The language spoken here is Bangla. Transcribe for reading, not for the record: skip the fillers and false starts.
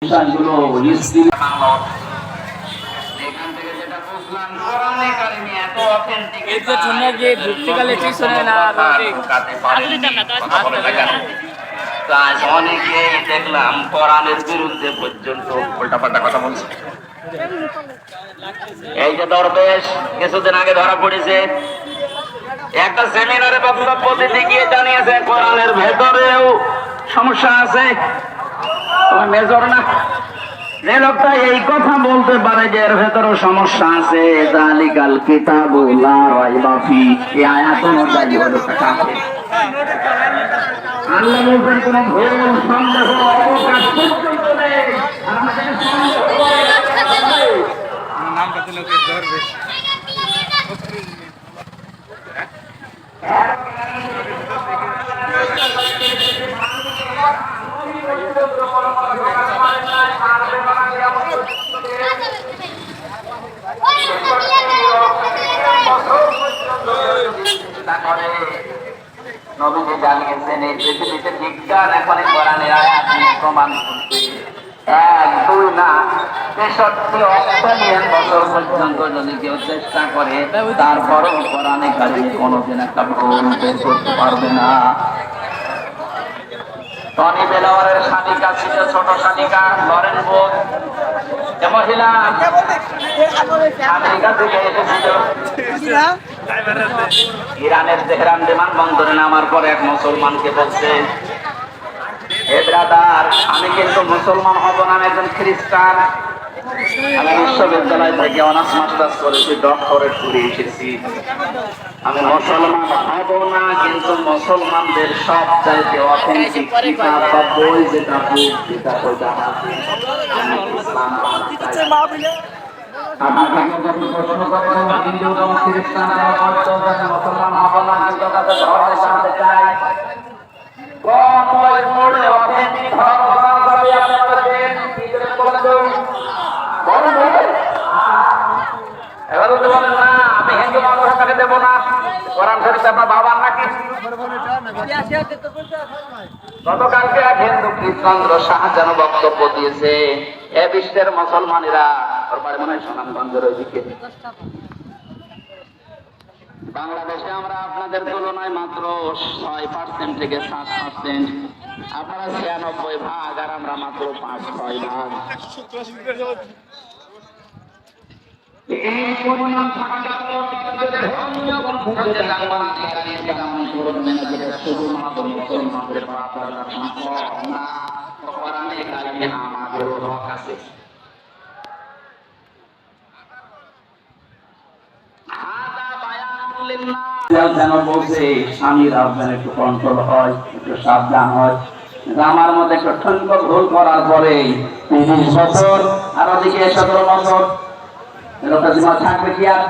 বিষয়গুলো অনেকেই দেখলাম কোরআনের বিরুদ্ধে পর্যন্ত উল্টাপাল্টা কথা বলছে। এই যে দরবেশ কিছুদিন আগে ধরা পড়েছে, একটা সেমিনারে বক্তব্য দিতে গিয়ে জানিয়েছে কোরআনের ভেতরেও সমস্যা আছে। মেজর না, যে লোকটা এই কথা বলতে পারে যে এর ভেতরেও সমস্যা আছে, যালিকাল কিতাবু লা রাইবা ফি, এই আয়াত অনুযায়ী হলো কাফের। আল্লাহ বলছেন কোন ভুল সন্দেহ অবকাশ পর্যন্ত নেই। নামটা দিল কি দরবেশ নবীজি জানিয়েছেন এই পৃথিবীতে বিজ্ঞান এখন কোরআনের আয়াত নিয়ে প্রমাণ করছে। 1-2 না 63 অক্টালিয়ন বছর পর্যন্ত যদি কেউ চেষ্টা করে, তারপরও কোরআনে কারিমে কোনোদিন একটা ভুল বের করতে পারবে না। টনি বেলাওয়ারের শালিকা ছিল, ছোট শালিকা লরেন বোধ, মহিলা আমেরিকা থেকে এসেছিল। ইরানের তেহরান বিমানবন্দরে নামার পর এক মুসলমানকে বলছে, হে ব্রাদার, আমি কিন্তু মুসলমান হব না, আমি একজন খ্রিস্টান। আমি বিশ্ববিদ্যালয় থেকে অনার্স মাস্টার্স করেছি, ডক্টরেট করে এসেছি। আমি মুসলমান হব না, কিন্তু মুসলমানদের সব চাইতে অথেন্টিক কিতাব বা বই যেটা সেটা ওইটা আছে। প্রশ্ন করেন হিন্দু এবং খ্রিস্টান মুসলমান হব না, কিন্তু তাদের ধর্ম জানতে চাই। কোন বই পড়লে অথেন্টিক ধর্ম জানা যাবে? আপনারা দেন কি করে বলেন? এবার বলতে বলেন না, আমি হিন্দু মানুষটাকে দেবো না। কোরআন শরীফ আপনার বাবার নাকি? গতকালকে এক হিন্দু কৃষ্ণচন্দ্র শাহজাহান বক্তব্য দিয়েছে, এ বিশ্বের মুসলমানেরা, ওর বাড়ি মনে হয় সুনামগঞ্জের ওইদিকে, বাংলাদেশে আমরা আপনাদের তুলনায় মাত্র 6% থেকে 7%, আপনারা 96% আর আমরা মাত্র 5-6%। এই পরিমাণ থাকা শুধুমাত্র মুসলমানদের আমাদেরও হক আছে। যেন বলছে স্বামীরা যেন একটু কন্ট্রোল হয়, একটু সাবধান হয়। আমার মধ্যে একটা ঠনক ভুল করার পরে 30 বছর আর ওদিকে 17 বছর এরকম জীবন থাকবে কি আর?